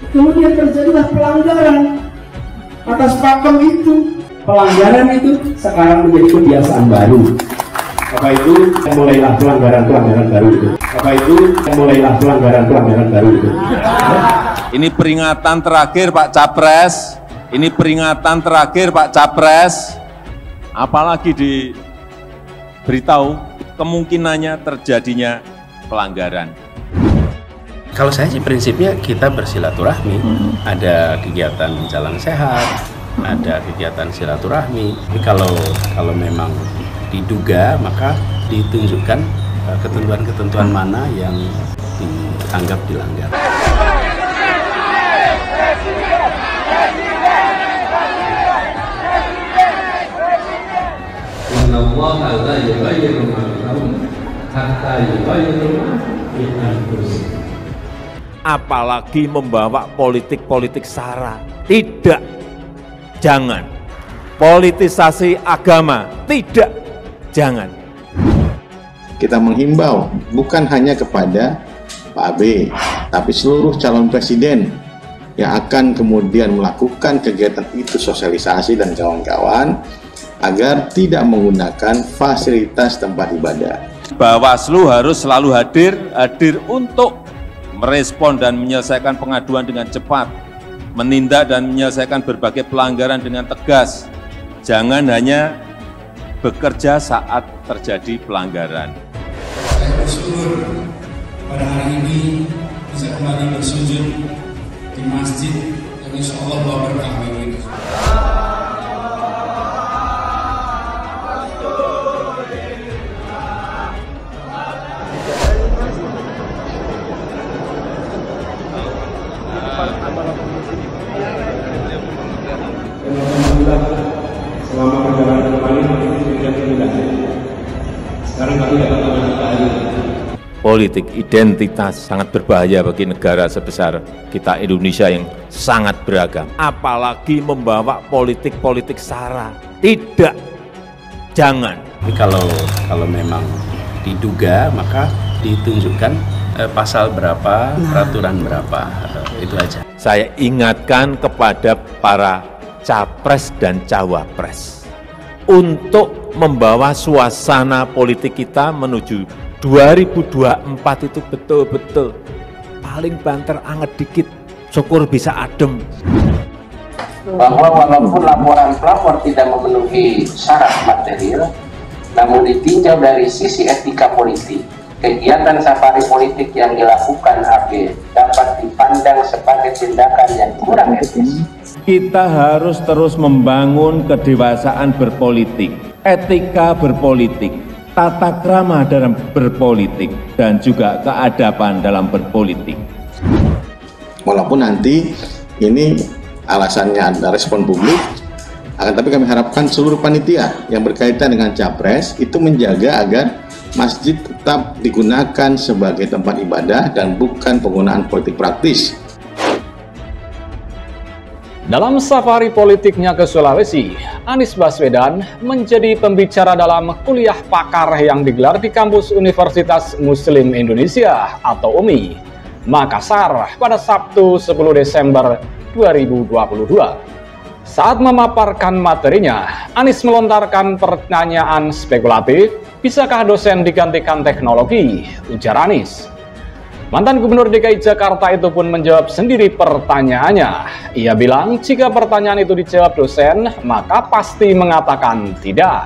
kemudian terjadilah pelanggaran atas pakem itu. Pelanggaran itu sekarang menjadi kebiasaan baru. Apa itu? Mulailah pelanggaran-pelanggaran baru itu. Apa itu? Mulailah pelanggaran-pelanggaran baru itu. Ini peringatan terakhir Pak Capres. Ini peringatan terakhir Pak Capres. Apalagi diberitahu kemungkinannya terjadinya pelanggaran. Kalau saya sih prinsipnya kita bersilaturahmi, ada kegiatan jalan sehat, ada kegiatan silaturahmi. Tapi kalau memang diduga, maka ditunjukkan ketentuan-ketentuan mana yang dianggap dilanggar. Apalagi membawa politik-politik sara. Tidak, jangan. Politisasi agama, tidak, jangan. Kita menghimbau bukan hanya kepada Pak AB, tapi seluruh calon presiden yang akan kemudian melakukan kegiatan itu, sosialisasi dan kawan-kawan, agar tidak menggunakan fasilitas tempat ibadah. Bawaslu harus selalu hadir untuk merespon dan menyelesaikan pengaduan dengan cepat, menindak dan menyelesaikan berbagai pelanggaran dengan tegas. Jangan hanya bekerja saat terjadi pelanggaran. Saya bersyukur pada hari ini bisa kembali bersujud di masjid yang insya Allah bawa berkah bagi kita. Selama perjalanan kembali tidak terlihat. Sekarang kami dapat mengajukan Politik identitas sangat berbahaya bagi negara sebesar kita Indonesia yang sangat beragam. Apalagi membawa politik-politik sara. Tidak, jangan. Tapi kalau memang diduga, maka ditunjukkan pasal berapa, peraturan berapa, itu aja. Saya ingatkan kepada para capres dan cawapres untuk membawa suasana politik kita menuju 2024 itu betul-betul paling banter anget dikit, syukur bisa adem. Bahwa walaupun laporan pelapor tidak memenuhi syarat material, namun ditinjau dari sisi etika politik, kegiatan safari politik yang dilakukan AB dapat dipandang sebagai tindakan yang kurang etis. Kita harus terus membangun kedewasaan berpolitik, etika berpolitik, tata krama dalam berpolitik, dan juga keadaban dalam berpolitik. Walaupun nanti ini alasannya ada respon publik, akan tapi kami harapkan seluruh panitia yang berkaitan dengan Capres itu menjaga agar masjid tetap digunakan sebagai tempat ibadah dan bukan penggunaan politik praktis. Dalam safari politiknya ke Sulawesi, Anies Baswedan menjadi pembicara dalam kuliah pakar yang digelar di kampus Universitas Muslim Indonesia atau UMI, Makassar pada Sabtu 10 Desember 2022. Saat memaparkan materinya, Anies melontarkan pertanyaan spekulatif, bisakah dosen digantikan teknologi? Ujar Anies. Mantan Gubernur DKI Jakarta itu pun menjawab sendiri pertanyaannya. Ia bilang jika pertanyaan itu dijawab dosen, maka pasti mengatakan tidak.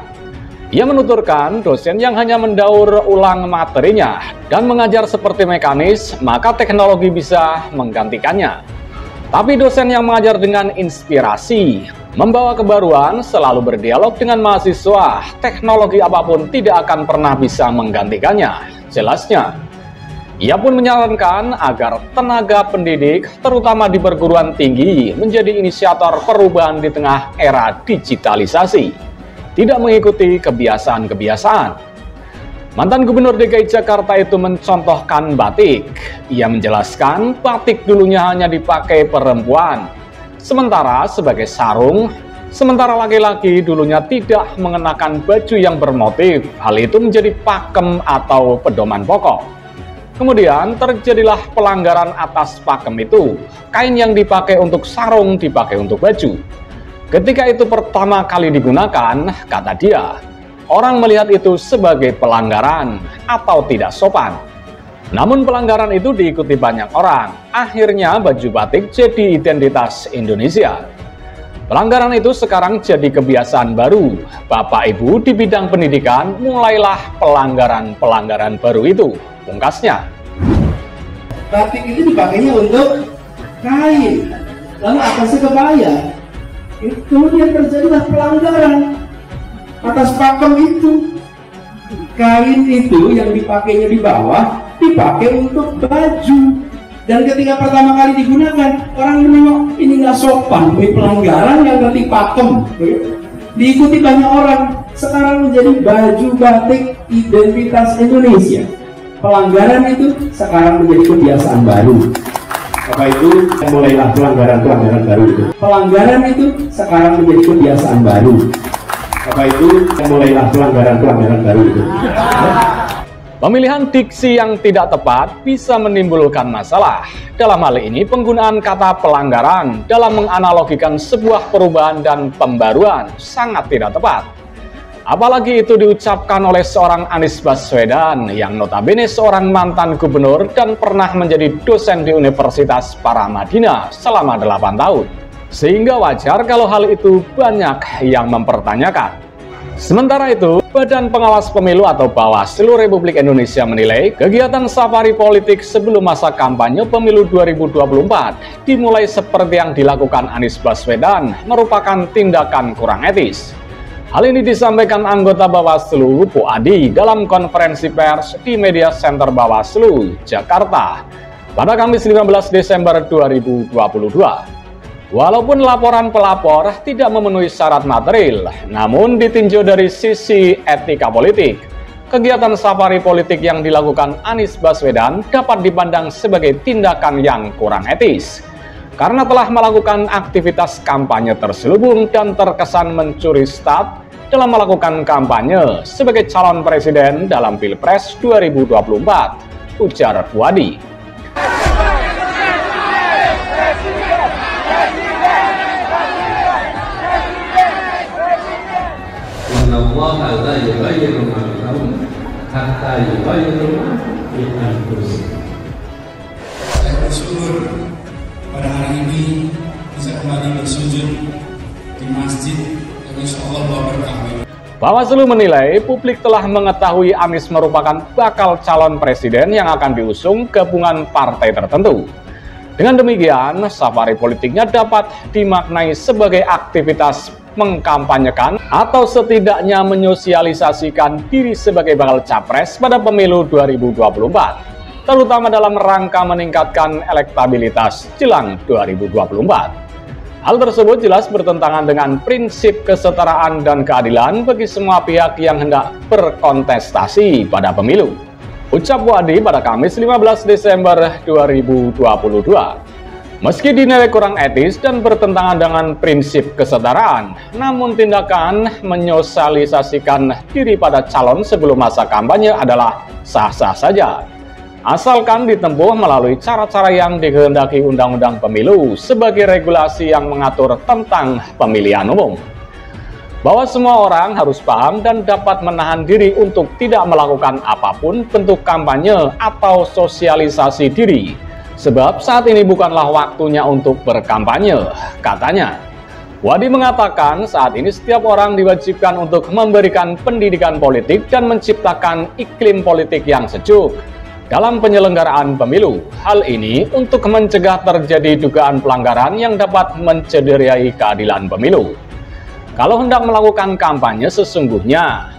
Ia menuturkan dosen yang hanya mendaur ulang materinya dan mengajar seperti mekanis, maka teknologi bisa menggantikannya. Tapi dosen yang mengajar dengan inspirasi, membawa kebaruan, selalu berdialog dengan mahasiswa, teknologi apapun tidak akan pernah bisa menggantikannya, jelasnya. Ia pun menyarankan agar tenaga pendidik, terutama di perguruan tinggi, menjadi inisiator perubahan di tengah era digitalisasi, tidak mengikuti kebiasaan-kebiasaan. Mantan Gubernur DKI Jakarta itu mencontohkan batik. Ia menjelaskan batik dulunya hanya dipakai perempuan, sementara sebagai sarung, sementara laki-laki dulunya tidak mengenakan baju yang bermotif. Hal itu menjadi pakem atau pedoman pokok. Kemudian terjadilah pelanggaran atas pakem itu. Kain yang dipakai untuk sarung dipakai untuk baju. Ketika itu pertama kali digunakan, kata dia, orang melihat itu sebagai pelanggaran atau tidak sopan. Namun pelanggaran itu diikuti banyak orang. Akhirnya baju batik jadi identitas Indonesia. Pelanggaran itu sekarang jadi kebiasaan baru. Bapak Ibu di bidang pendidikan mulailah pelanggaran-pelanggaran baru itu. Pungkasnya, batik itu dipakainya untuk kain, lalu atasnya kebaya. Kemudian terjadilah pelanggaran atas pakem itu. Kain itu yang dipakainya di bawah dipakai untuk baju. Dan ketika pertama kali digunakan, orang menengok ini nggak sopan, ini pelanggaran yang berarti pakem. Diikuti banyak orang. Sekarang menjadi baju batik identitas Indonesia. Pelanggaran itu sekarang menjadi kebiasaan baru. Apa itu? Mulailah pelanggaran-pelanggaran baru itu. Pelanggaran itu sekarang menjadi kebiasaan baru. Apa itu? Mulailah pelanggaran-pelanggaran baru itu. pemilihan diksi yang tidak tepat bisa menimbulkan masalah. Dalam hal ini, penggunaan kata pelanggaran dalam menganalogikan sebuah perubahan dan pembaruan sangat tidak tepat. Apalagi itu diucapkan oleh seorang Anies Baswedan yang notabene seorang mantan gubernur dan pernah menjadi dosen di Universitas Paramadina selama 8 tahun. Sehingga wajar kalau hal itu banyak yang mempertanyakan. Sementara itu, Badan Pengawas Pemilu atau Bawaslu Republik Indonesia menilai kegiatan safari politik sebelum masa kampanye pemilu 2024 dimulai seperti yang dilakukan Anies Baswedan merupakan tindakan kurang etis. Hal ini disampaikan anggota Bawaslu Bu Adi dalam konferensi pers di Media Center Bawaslu, Jakarta pada Kamis 15 Desember 2022. Walaupun laporan pelapor tidak memenuhi syarat material, namun ditinjau dari sisi etika politik, kegiatan safari politik yang dilakukan Anies Baswedan dapat dipandang sebagai tindakan yang kurang etis. Karena telah melakukan aktivitas kampanye terselubung dan terkesan mencuri start dalam melakukan kampanye sebagai calon presiden dalam Pilpres 2024, ujar Puadi. Saya bersyukur pada hari ini bisa kembali bersujud di masjid yang insya Allah bawa berkah. Bawaslu menilai publik telah mengetahui Anies merupakan bakal calon presiden yang akan diusung gabungan partai tertentu. Dengan demikian, safari politiknya dapat dimaknai sebagai aktivitas mengkampanyekan atau setidaknya menyosialisasikan diri sebagai bakal capres pada pemilu 2024, terutama dalam rangka meningkatkan elektabilitas jelang 2024. Hal tersebut jelas bertentangan dengan prinsip kesetaraan dan keadilan bagi semua pihak yang hendak berkontestasi pada pemilu, ucap Puadi pada Kamis 15 Desember 2022. Meski dinilai kurang etis dan bertentangan dengan prinsip kesetaraan, namun tindakan menyosialisasikan diri pada calon sebelum masa kampanye adalah sah-sah saja, asalkan ditempuh melalui cara-cara yang dikehendaki Undang-Undang Pemilu sebagai regulasi yang mengatur tentang pemilihan umum. Bahwa semua orang harus paham dan dapat menahan diri untuk tidak melakukan apapun bentuk kampanye atau sosialisasi diri. Sebab saat ini bukanlah waktunya untuk berkampanye, katanya. Puadi mengatakan saat ini setiap orang diwajibkan untuk memberikan pendidikan politik dan menciptakan iklim politik yang sejuk dalam penyelenggaraan pemilu. Hal ini untuk mencegah terjadi dugaan pelanggaran yang dapat mencederai keadilan pemilu. Kalau hendak melakukan kampanye, sesungguhnya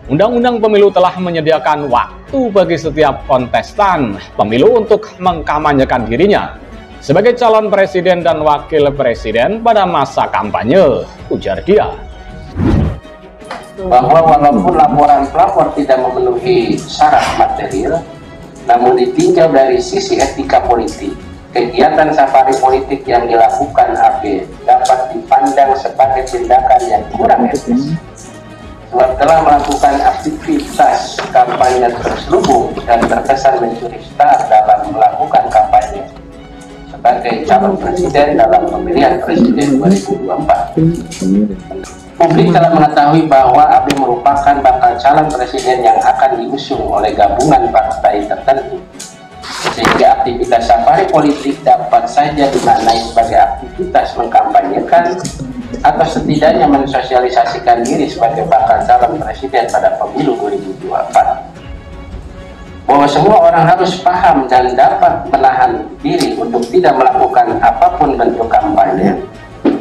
Undang-Undang Pemilu telah menyediakan waktu bagi setiap kontestan pemilu untuk mengkampanyekan dirinya sebagai calon presiden dan wakil presiden pada masa kampanye, ujar dia. Bahwa walaupun laporan pelapor tidak memenuhi syarat material, namun ditinjau dari sisi etika politik, kegiatan safari politik yang dilakukan AB dapat dipandang sebagai tindakan yang kurang etis. telah melakukan aktivitas kampanye terselubung dan terkesan mencuri star dalam melakukan kampanye sebagai calon presiden dalam pemilihan presiden 2024. Publik telah mengetahui bahwa AB merupakan bakal calon presiden yang akan diusung oleh gabungan partai tertentu, sehingga aktivitas safari politik dapat saja dimaknai sebagai aktivitas mengkampanyekan atau setidaknya mensosialisasikan diri sebagai bakal calon presiden pada pemilu 2024. Bahwa semua orang harus paham dan dapat menahan diri untuk tidak melakukan apapun bentuk kampanye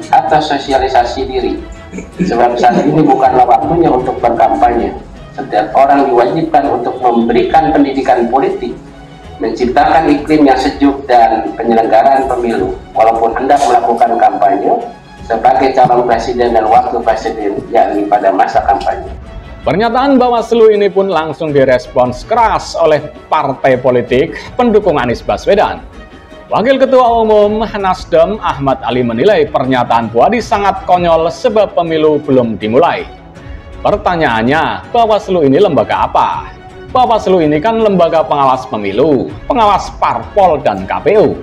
atau sosialisasi diri, sebab saat ini bukanlah waktunya untuk berkampanye. Setiap orang diwajibkan untuk memberikan pendidikan politik, menciptakan iklim yang sejuk dan penyelenggaraan pemilu, walaupun hendak melakukan kampanye sebagai calon presiden dan wakil presiden, yakni pada masa kampanye. Pernyataan Bawaslu ini pun langsung direspons keras oleh partai politik pendukung Anies Baswedan. Wakil Ketua Umum Nasdem Ahmad Ali menilai pernyataan Puadi sangat konyol sebab pemilu belum dimulai. Pertanyaannya, Bawaslu ini lembaga apa? Bawaslu ini kan lembaga pengawas pemilu, pengawas parpol dan KPU.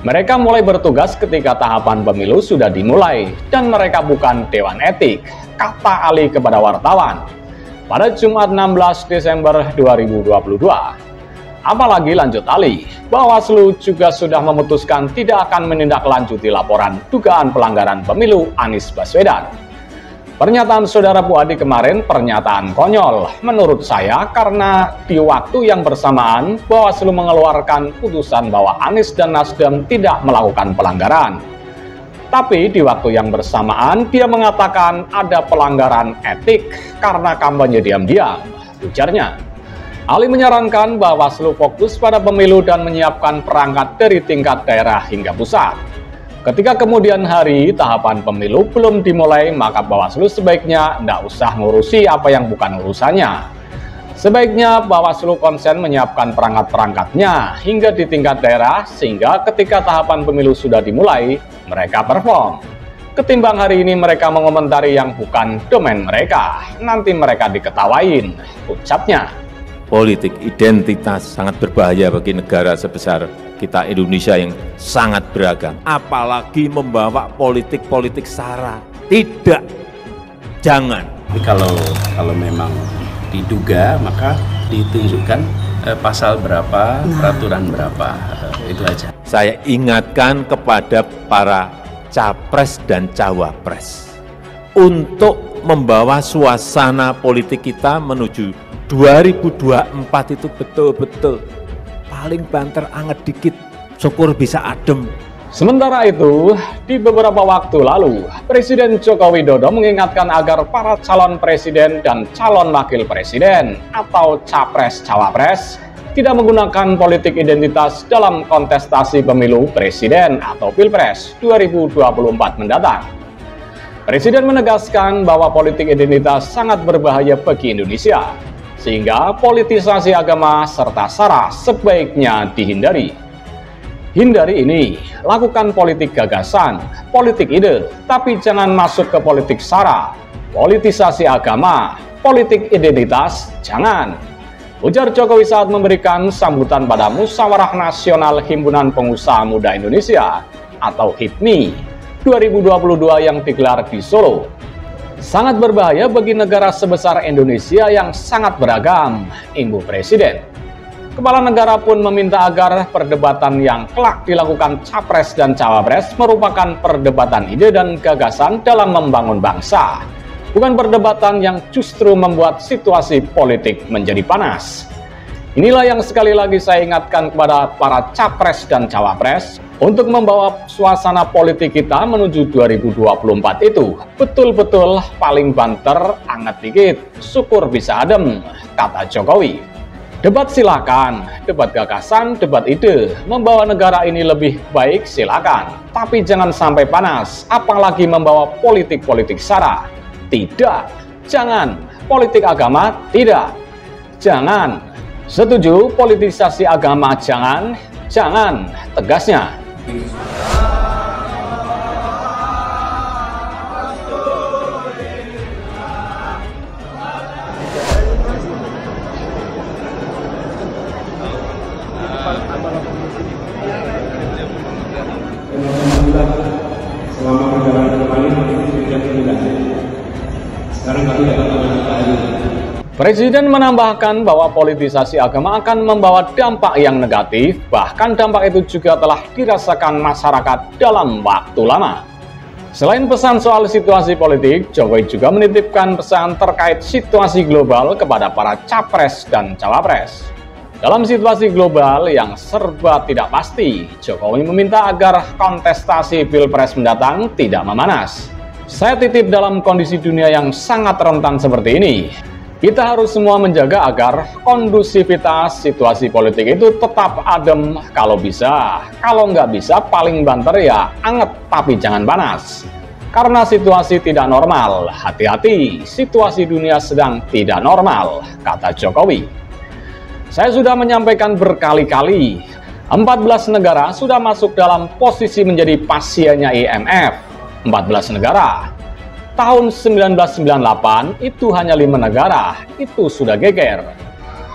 Mereka mulai bertugas ketika tahapan pemilu sudah dimulai dan mereka bukan Dewan Etik, kata Ali kepada wartawan pada Jumat 16 Desember 2022. Apalagi lanjut Ali, Bawaslu juga sudah memutuskan tidak akan menindaklanjuti laporan dugaan pelanggaran pemilu Anies Baswedan. Pernyataan saudara Puadi kemarin pernyataan konyol menurut saya karena di waktu yang bersamaan Bawaslu mengeluarkan putusan bahwa Anies dan Nasdem tidak melakukan pelanggaran. Tapi di waktu yang bersamaan dia mengatakan ada pelanggaran etik karena kampanye diam-diam, ujarnya. Ali menyarankan Bawaslu fokus pada pemilu dan menyiapkan perangkat dari tingkat daerah hingga pusat. Ketika kemudian hari tahapan pemilu belum dimulai, maka Bawaslu sebaiknya tidak usah ngurusi apa yang bukan urusannya. Sebaiknya Bawaslu konsen menyiapkan perangkat-perangkatnya hingga di tingkat daerah, sehingga ketika tahapan pemilu sudah dimulai, mereka perform. Ketimbang hari ini mereka mengomentari yang bukan domain mereka, nanti mereka diketawain, ucapnya. Politik identitas sangat berbahaya bagi negara sebesar kita Indonesia yang sangat beragam. Apalagi membawa politik-politik sara. Tidak, jangan. Tapi kalau memang diduga, maka ditunjukkan pasal berapa, peraturan berapa, itu aja. Saya ingatkan kepada para capres dan cawapres untuk membawa suasana politik kita menuju 2024 itu betul-betul paling banter anget dikit, syukur bisa adem. Sementara itu, di beberapa waktu lalu, Presiden Joko Widodo mengingatkan agar para calon presiden dan calon wakil presiden atau capres-cawapres tidak menggunakan politik identitas dalam kontestasi pemilu presiden atau Pilpres 2024 mendatang. Presiden menegaskan bahwa politik identitas sangat berbahaya bagi Indonesia, sehingga politisasi agama serta sara sebaiknya dihindari. Hindari ini, lakukan politik gagasan, politik ide, tapi jangan masuk ke politik sara, politisasi agama, politik identitas, jangan. Ujar Jokowi saat memberikan sambutan pada Musyawarah Nasional Himpunan Pengusaha Muda Indonesia atau HIPMI 2022 yang digelar di Solo. Sangat berbahaya bagi negara sebesar Indonesia yang sangat beragam, imbuh Presiden. Kepala negara pun meminta agar perdebatan yang kelak dilakukan capres dan cawapres merupakan perdebatan ide dan gagasan dalam membangun bangsa, bukan perdebatan yang justru membuat situasi politik menjadi panas. Inilah yang sekali lagi saya ingatkan kepada para capres dan cawapres untuk membawa suasana politik kita menuju 2024 itu betul-betul paling banter, anget dikit, syukur bisa adem, kata Jokowi. Debat silakan, debat gagasan, debat ide, membawa negara ini lebih baik silakan, tapi jangan sampai panas, apalagi membawa politik-politik sara. Tidak, jangan. Politik agama, tidak. Jangan. Setuju politisasi agama, jangan. Jangan, tegasnya. Sekarang kami dapat mengambil. Presiden menambahkan bahwa politisasi agama akan membawa dampak yang negatif, bahkan dampak itu juga telah dirasakan masyarakat dalam waktu lama. Selain pesan soal situasi politik, Jokowi juga menitipkan pesan terkait situasi global kepada para capres dan cawapres. Dalam situasi global yang serba tidak pasti, Jokowi meminta agar kontestasi Pilpres mendatang tidak memanas. Saya titip dalam kondisi dunia yang sangat rentan seperti ini. Kita harus semua menjaga agar kondusivitas situasi politik itu tetap adem kalau bisa. Kalau nggak bisa, paling banter ya anget tapi jangan panas. Karena situasi tidak normal, hati-hati, situasi dunia sedang tidak normal, kata Jokowi. Saya sudah menyampaikan berkali-kali, 14 negara sudah masuk dalam posisi menjadi pasiennya IMF. 14 negara. Tahun 1998 itu hanya 5 negara, itu sudah geger.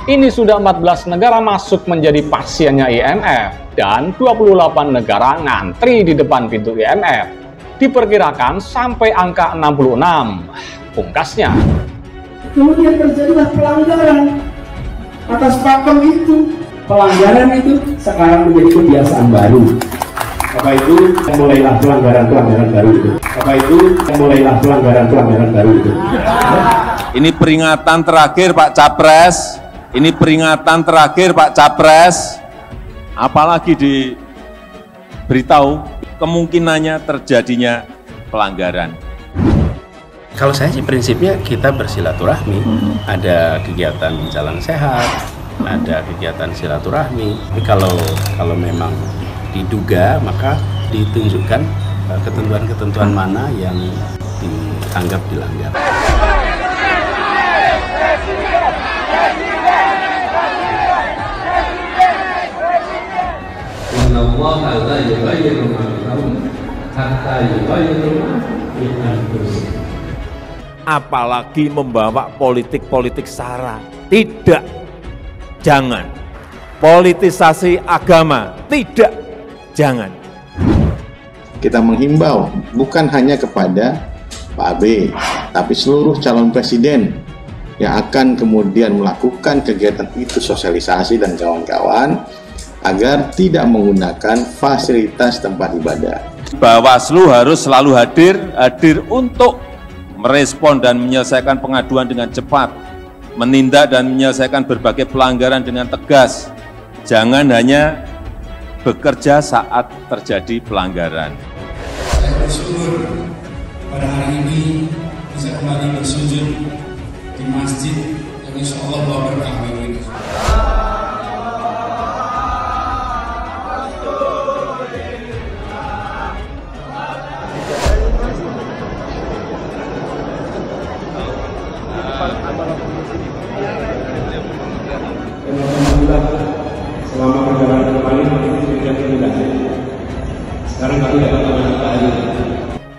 Ini sudah 14 negara masuk menjadi pasiennya IMF dan 28 negara ngantri di depan pintu IMF. Diperkirakan sampai angka 66. Pungkasnya. Kemudian terjadilah pelanggaran atas pakem itu. Pelanggaran itu sekarang menjadi kebiasaan baru. Apa itu? Mulailah pelanggaran-pelanggaran baru itu. Apa itu? Mulailah pelanggaran-pelanggaran baru itu. Ini peringatan terakhir Pak Capres. Ini peringatan terakhir Pak Capres. Apalagi diberitahu kemungkinannya terjadinya pelanggaran. Kalau saya sih prinsipnya kita bersilaturahmi. Ada kegiatan jalan sehat, ada kegiatan silaturahmi. Tapi kalau memang diduga, maka ditunjukkan ketentuan-ketentuan mana yang dianggap dilanggar. Apalagi membawa politik-politik sara. Tidak, jangan. Politisasi agama, tidak. Jangan. Kita menghimbau bukan hanya kepada Pak AB, tapi seluruh calon presiden yang akan kemudian melakukan kegiatan itu, sosialisasi dan kawan-kawan, agar tidak menggunakan fasilitas tempat ibadah. Bawaslu harus selalu hadir untuk merespon dan menyelesaikan pengaduan dengan cepat, menindak dan menyelesaikan berbagai pelanggaran dengan tegas. Jangan hanya bekerja saat terjadi pelanggaran. Saya bersyukur pada hari ini bisa kembali bersujud di masjid yang insya Allah bawa berkah bagi kita. Selama perjalanan kembali tidak dimudahkan. Sekarang kami dapat mengambil.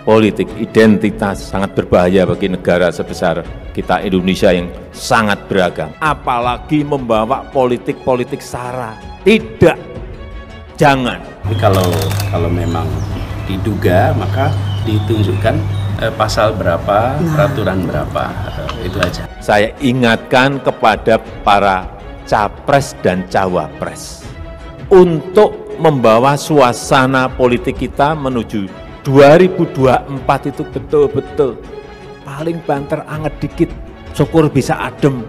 Politik identitas sangat berbahaya bagi negara sebesar kita Indonesia yang sangat beragam. Apalagi membawa politik-politik sara. Tidak, jangan. Tapi kalau memang diduga, maka ditunjukkan pasal berapa, peraturan berapa, itu aja. Saya ingatkan kepada para capres dan cawapres untuk membawa suasana politik kita menuju 2024 itu betul-betul paling banter anget dikit, syukur bisa adem.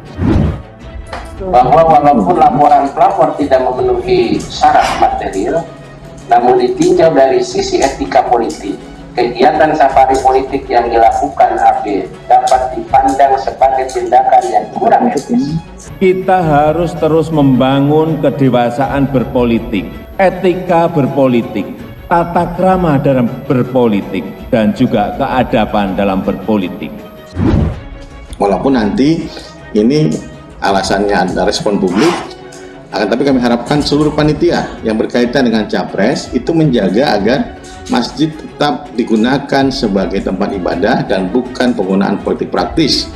Bahwa walaupun laporan pelapor tidak memenuhi syarat material, namun ditinjau dari sisi etika politik, kegiatan safari politik yang dilakukan AB dapat dipandang sebagai tindakan yang kurang etis. Kita harus terus membangun kedewasaan berpolitik, etika berpolitik, tata krama dalam berpolitik, dan juga keadaban dalam berpolitik. Walaupun nanti ini alasannya ada respon publik, akan tapi kami harapkan seluruh panitia yang berkaitan dengan capres itu menjaga agar masjid tetap digunakan sebagai tempat ibadah dan bukan penggunaan politik praktis.